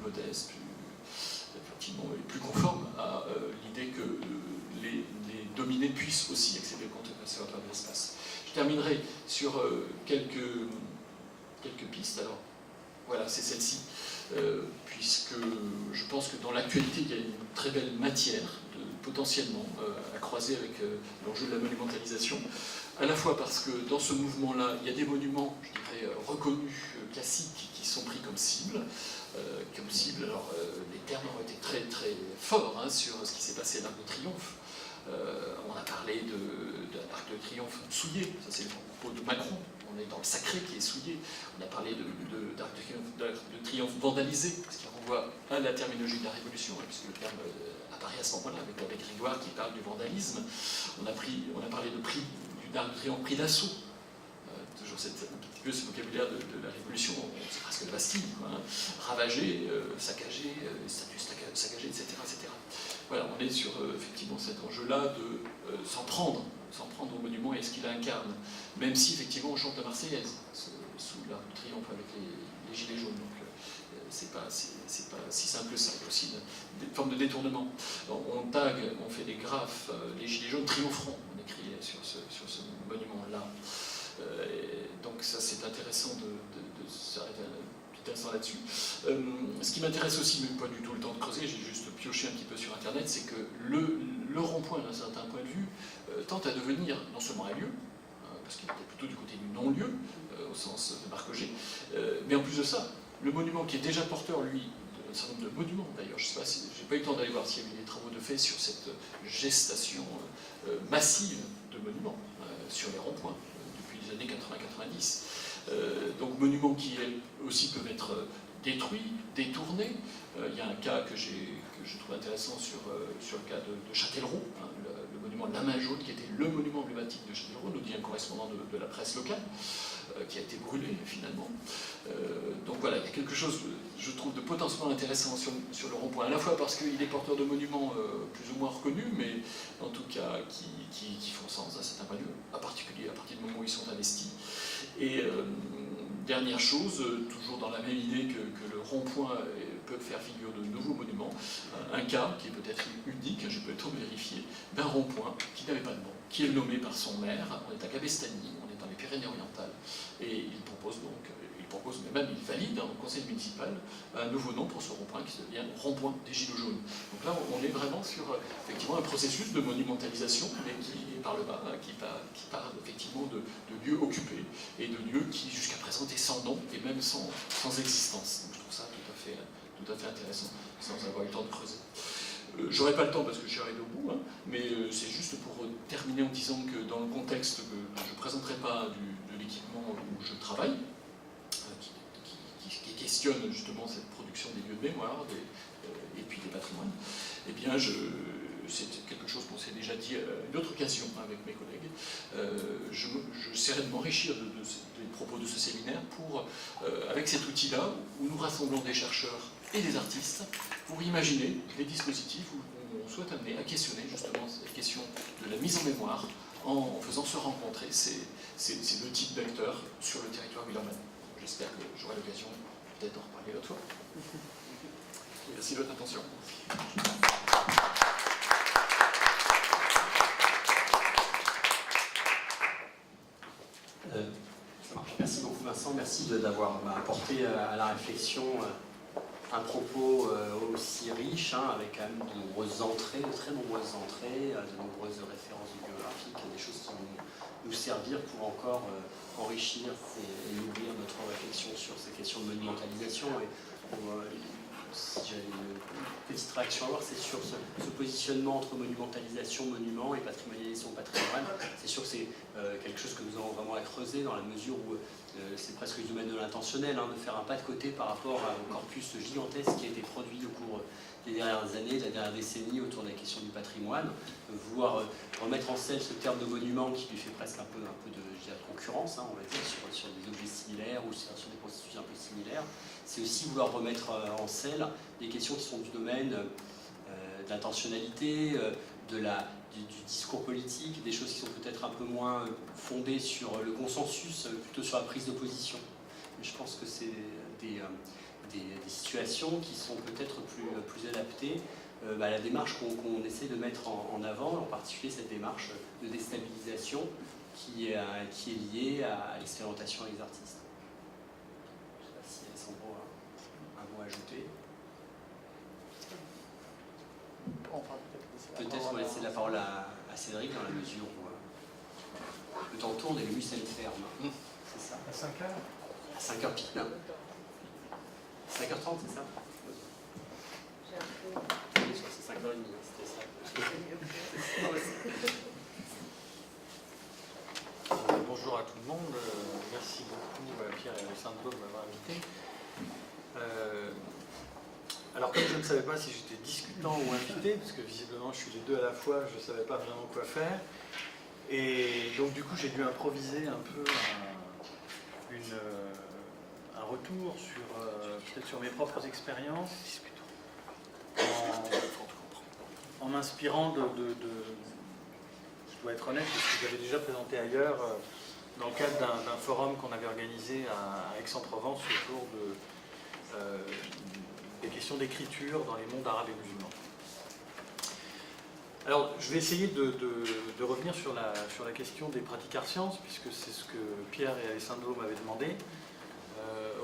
modeste, effectivement, et plus conforme à l'idée que les dominés puissent aussi accéder au compte conservatoire de l'espace. Je terminerai sur quelques pistes. Alors, voilà, c'est celle-ci, puisque je pense que dans l'actualité, il y a une très belle matière, potentiellement, à croiser avec l'enjeu de la monumentalisation, à la fois parce que dans ce mouvement-là, il y a des monuments, je dirais, reconnus, classiques, qui sont pris comme cible. Alors, les termes ont été très très forts hein, sur ce qui s'est passé à l'Arc de Triomphe. On a parlé de l'Arc de Triomphe souillé, ça c'est le propos de Macron, on est dans le sacré qui est souillé. On a parlé d'Arc de Triomphe vandalisé, ce qui renvoie à la terminologie de la Révolution, hein, puisque le terme apparaît à ce moment-là avec l'abbé Grégoire qui parle du vandalisme. On a parlé d'Arc de Triomphe pris d'assaut. Toujours un petit peu ce vocabulaire de la Révolution, c'est presque la Bastille, quoi, hein. Ravagé, saccagé, les statues saccagées, etc., etc. Voilà, on est sur effectivement cet enjeu-là de s'en prendre au monument et ce qu'il incarne, même si effectivement on chante la Marseillaise sous l'Arc de Triomphe avec les gilets jaunes. Donc c'est pas si simple que ça, il y a aussi une forme de détournement. On tag, on fait des graphes, les gilets jaunes triompheront, on écrit sur ce monument-là. Donc ça c'est intéressant de s'arrêter un petit instant là-dessus. Ce qui m'intéresse aussi, mais pas du tout le temps de creuser, j'ai juste pioché un petit peu sur internet, c'est que le rond-point d'un certain point de vue tente à devenir non seulement un lieu, parce qu'il était plutôt du côté du non-lieu, au sens de Marc Auger, mais en plus de ça, le monument qui est déjà porteur, lui, d'un certain nombre de monuments d'ailleurs, je ne sais pas si, j'ai pas eu le temps d'aller voir s'il y avait des travaux de fait sur cette gestation massive de monuments sur les ronds-points depuis les années 80-90. Donc monuments qui aussi peuvent être détruits, détournés. Il y a un cas que je trouve intéressant sur le cas de Châtellerault, hein, le monument de la main jaune, qui était le monument emblématique de Châtellerault, nous dit un correspondant de la presse locale, qui a été brûlé finalement. Donc voilà, il y a quelque chose, je trouve, de potentiellement intéressant sur le rond-point, à la fois parce qu'il est porteur de monuments plus ou moins reconnus, mais en tout cas qui font sens à certains points de vue, à partir du moment où ils sont investis. Et dernière chose, toujours dans la même idée que le rond-point peut faire figure de nouveaux monuments, un cas qui est peut-être unique, je peux être vérifié, d'un rond-point qui n'avait pas de nom, qui est nommé par son maire. On est à Cabestany, on est dans les Pyrénées-Orientales, et il propose, mais même il valide au conseil municipal un nouveau nom pour ce rond-point qui devient rond-point des Gilets jaunes. Donc là, on est vraiment sur effectivement un processus de monumentalisation, mais qui par le bas, qui parle effectivement de lieux occupés et de lieux qui jusqu'à présent étaient sans nom et même sans existence. Donc je trouve ça tout à fait intéressant, sans avoir eu le temps de creuser. J'aurai pas le temps parce que je suis arrivé au bout, hein, mais c'est juste pour terminer en disant que dans le contexte que je ne présenterai pas de l'équipement où je travaille, qui questionne justement cette production des lieux de mémoire et puis des patrimoines, eh bien c'est quelque chose qu'on s'est déjà dit à une autre occasion avec mes collègues. J'essaierai de m'enrichir des propos de ce séminaire pour, avec cet outil-là, où nous rassemblons des chercheurs et des artistes, pour imaginer des dispositifs où on souhaite amener à questionner justement cette question de la mise en mémoire en faisant se rencontrer ces deux types d'acteurs sur le territoire villeurbanais. J'espère que j'aurai l'occasion peut-être d'en reparler l'autre fois. Merci de votre attention. Merci beaucoup Vincent, merci d'avoir apporté à la réflexion un propos aussi riche, hein, avec quand même de nombreuses entrées, de très nombreuses entrées, de nombreuses références bibliographiques, des choses qui vont nous servir pour encore enrichir et nourrir notre réflexion sur ces questions de monumentalisation. Et si j'avais une petite réaction à avoir, c'est sur ce positionnement entre monumentalisation, monument et patrimonialisation, patrimoine. C'est sûr que c'est quelque chose que nous avons vraiment à creuser dans la mesure où c'est presque du domaine de l'intentionnel, hein, de faire un pas de côté par rapport au corpus gigantesque qui a été produit au cours des dernières années, de la dernière décennie autour de la question du patrimoine, vouloir remettre en scène ce terme de monument qui lui fait presque un peu de concurrence, hein, on va dire, sur des objets similaires ou sur des processus un peu similaires. C'est aussi vouloir remettre en scène des questions qui sont du domaine de l'intentionnalité, du discours politique, des choses qui sont peut-être un peu moins fondées sur le consensus, plutôt sur la prise de position. Mais je pense que c'est des situations qui sont peut-être plus adaptées à la démarche qu'on essaie de mettre en avant, en particulier cette démarche de déstabilisation qui est liée à l'expérimentation avec les artistes. Je ne sais pas si Alessandro a un mot à ajouter. Peut-être on va laisser la parole à Cédric dans la mesure où le temps tourne et le muscle ferme. C'est ça. À 5h À 5h pile. 5h30, c'est ça? C'est 5h30, c'était ça. Bonjour à tout le monde. Merci beaucoup Pierre et Alessandro de m'avoir invité. Alors comme je ne savais pas si j'étais discutant ou invité, parce que visiblement je suis les deux à la fois, je ne savais pas vraiment quoi faire. Et donc du coup j'ai dû improviser un peu un retour peut-être sur mes propres expériences, en m'inspirant je dois être honnête, parce que j'avais déjà présenté ailleurs, dans le cadre d'un forum qu'on avait organisé à Aix-en-Provence autour des questions d'écriture dans les mondes arabes et musulmans. Alors, je vais essayer de revenir sur la question des pratiques art sciences, puisque c'est ce que Pierre et Alessandro m'avaient demandé.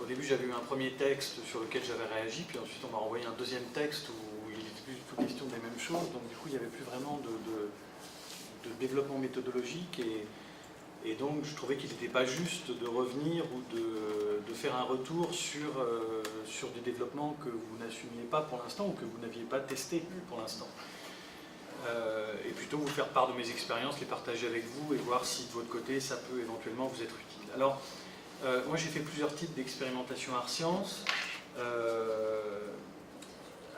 Au début, j'avais eu un premier texte sur lequel j'avais réagi, puis ensuite on m'a envoyé un deuxième texte où il n'était plus du tout question des mêmes choses, donc du coup, il n'y avait plus vraiment de développement méthodologique, et donc je trouvais qu'il n'était pas juste de revenir ou de faire un retour sur des développements que vous n'assumiez pas pour l'instant ou que vous n'aviez pas testé pour l'instant. Et plutôt vous faire part de mes expériences, les partager avec vous et voir si de votre côté ça peut éventuellement vous être utile. Alors, moi j'ai fait plusieurs types d'expérimentation art sciences.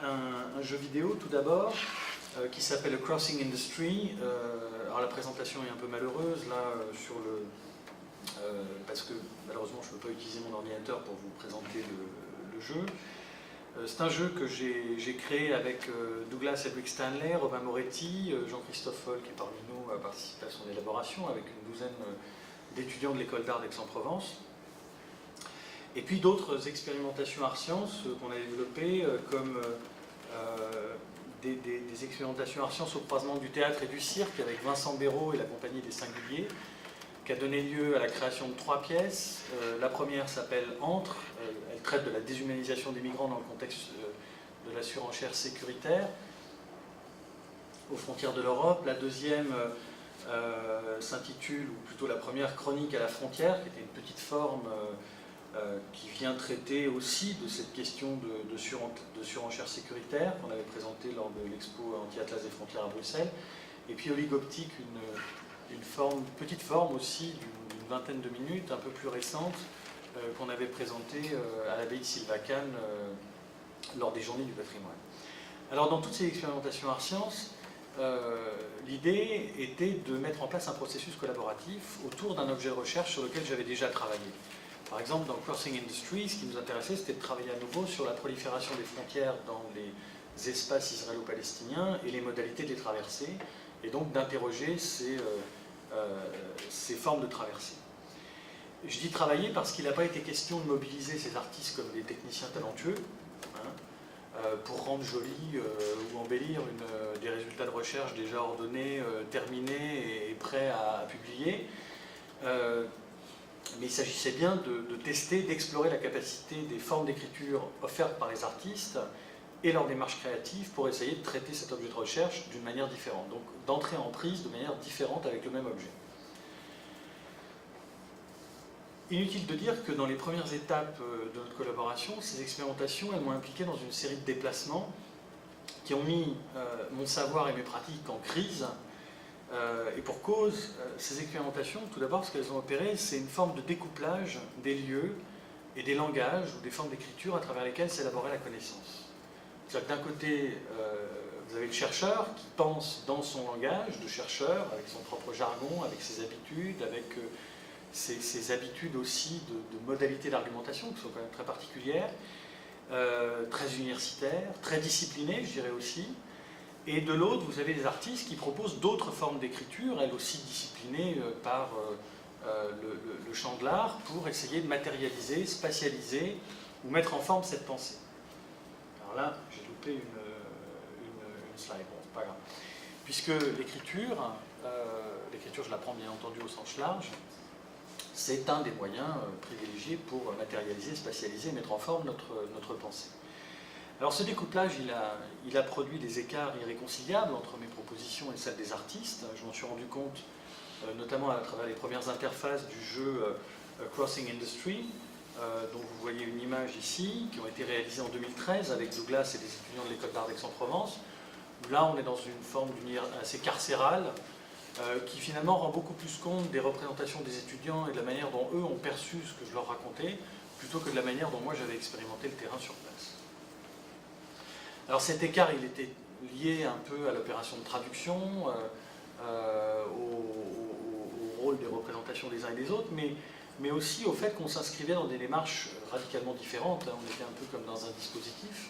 Un jeu vidéo tout d'abord, qui s'appelle A Crossing Industry. Alors la présentation est un peu malheureuse là parce que malheureusement je ne peux pas utiliser mon ordinateur pour vous présenter le jeu. C'est un jeu que j'ai créé avec Douglas Edric Stanley, Robin Moretti, Jean-Christophe Foll qui est parmi nous a participé à son élaboration avec une douzaine d'étudiants de l'école d'art d'Aix-en-Provence. Et puis d'autres expérimentations art sciences qu'on a développées comme des expérimentations art sciences au croisement du théâtre et du cirque avec Vincent Béraud et la compagnie des Singuliers, qui a donné lieu à la création de 3 pièces. La première s'appelle Entre, elle traite de la déshumanisation des migrants dans le contexte de la surenchère sécuritaire aux frontières de l'Europe. La deuxième s'intitule, ou plutôt la première, Chronique à la frontière, qui était une petite forme qui vient traiter aussi de cette question de surenchère sécuritaire qu'on avait présentée lors de l'expo Anti-Atlas des frontières à Bruxelles. Et puis Oligoptique, une petite forme aussi d'une vingtaine de minutes, un peu plus récente, qu'on avait présentée à l'abbaye de Sylvacane lors des Journées du patrimoine. Alors dans toutes ces expérimentations art sciences, l'idée était de mettre en place un processus collaboratif autour d'un objet de recherche sur lequel j'avais déjà travaillé. Par exemple, dans Crossing Industry, ce qui nous intéressait, c'était de travailler à nouveau sur la prolifération des frontières dans les espaces israélo-palestiniens et les modalités de les traverser, et donc d'interroger ces formes de traversée. Je dis travailler parce qu'il n'a pas été question de mobiliser ces artistes comme des techniciens talentueux, pour rendre joli ou embellir des résultats de recherche déjà ordonnés, terminés et prêts à publier. Mais il s'agissait bien de tester, d'explorer la capacité des formes d'écriture offertes par les artistes et leur démarche créative pour essayer de traiter cet objet de recherche d'une manière différente. Donc d'entrer en prise de manière différente avec le même objet. Inutile de dire que dans les premières étapes de notre collaboration, ces expérimentations, elles m'ont impliqué dans une série de déplacements qui ont mis mon savoir et mes pratiques en crise. Et pour cause, ces expérimentations, tout d'abord, ce qu'elles ont opéré, c'est une forme de découplage des lieux et des langages ou des formes d'écriture à travers lesquelles s'élaborait la connaissance. C'est-à-dire que d'un côté, vous avez le chercheur qui pense dans son langage de chercheur, avec son propre jargon, avec ses habitudes, avec ses habitudes aussi de modalités d'argumentation qui sont quand même très particulières, très universitaires, très disciplinées, je dirais aussi. Et de l'autre, vous avez des artistes qui proposent d'autres formes d'écriture, elles aussi disciplinées par le champ de l'art, pour essayer de matérialiser, spatialiser ou mettre en forme cette pensée. Alors là, j'ai loupé une slide, bon, c'est pas grave. Puisque l'écriture, je la prends bien entendu au sens large, c'est un des moyens privilégiés pour matérialiser, spatialiser, mettre en forme notre pensée. Alors ce découplage, il a produit des écarts irréconciliables entre mes propositions et celles des artistes. Je m'en suis rendu compte notamment à travers les premières interfaces du jeu Crossing Industry, dont vous voyez une image ici, qui ont été réalisées en 2013 avec Douglas et des étudiants de l'école d'art d'Aix-en-Provence. Là, on est dans une forme d'univers assez carcérale, qui finalement rend beaucoup plus compte des représentations des étudiants et de la manière dont eux ont perçu ce que je leur racontais, plutôt que de la manière dont moi j'avais expérimenté le terrain sur place. Alors cet écart, il était lié un peu à l'opération de traduction, au rôle des représentations des uns et des autres, mais aussi au fait qu'on s'inscrivait dans des démarches radicalement différentes. On était un peu comme dans un dispositif.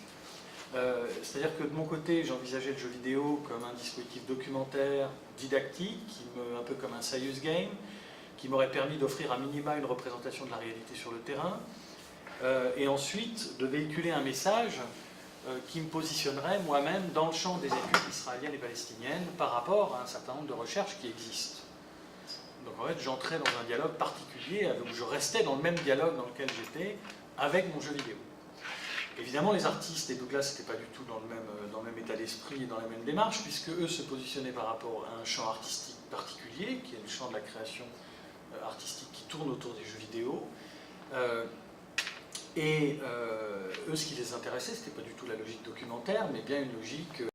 C'est-à-dire que de mon côté, j'envisageais le jeu vidéo comme un dispositif documentaire, didactique, un peu comme un serious game, qui m'aurait permis d'offrir à minima une représentation de la réalité sur le terrain, et ensuite de véhiculer un message qui me positionnerait moi-même dans le champ des études israéliennes et palestiniennes par rapport à un certain nombre de recherches qui existent. Donc en fait, j'entrais dans un dialogue particulier, où je restais dans le même dialogue dans lequel j'étais avec mon jeu vidéo. Évidemment, les artistes et Douglas n'étaient pas du tout dans le même état d'esprit et dans la même démarche, puisque eux se positionnaient par rapport à un champ artistique particulier, qui est le champ de la création artistique qui tourne autour des jeux vidéo. Eux, ce qui les intéressait, ce n'était pas du tout la logique documentaire, mais bien une logique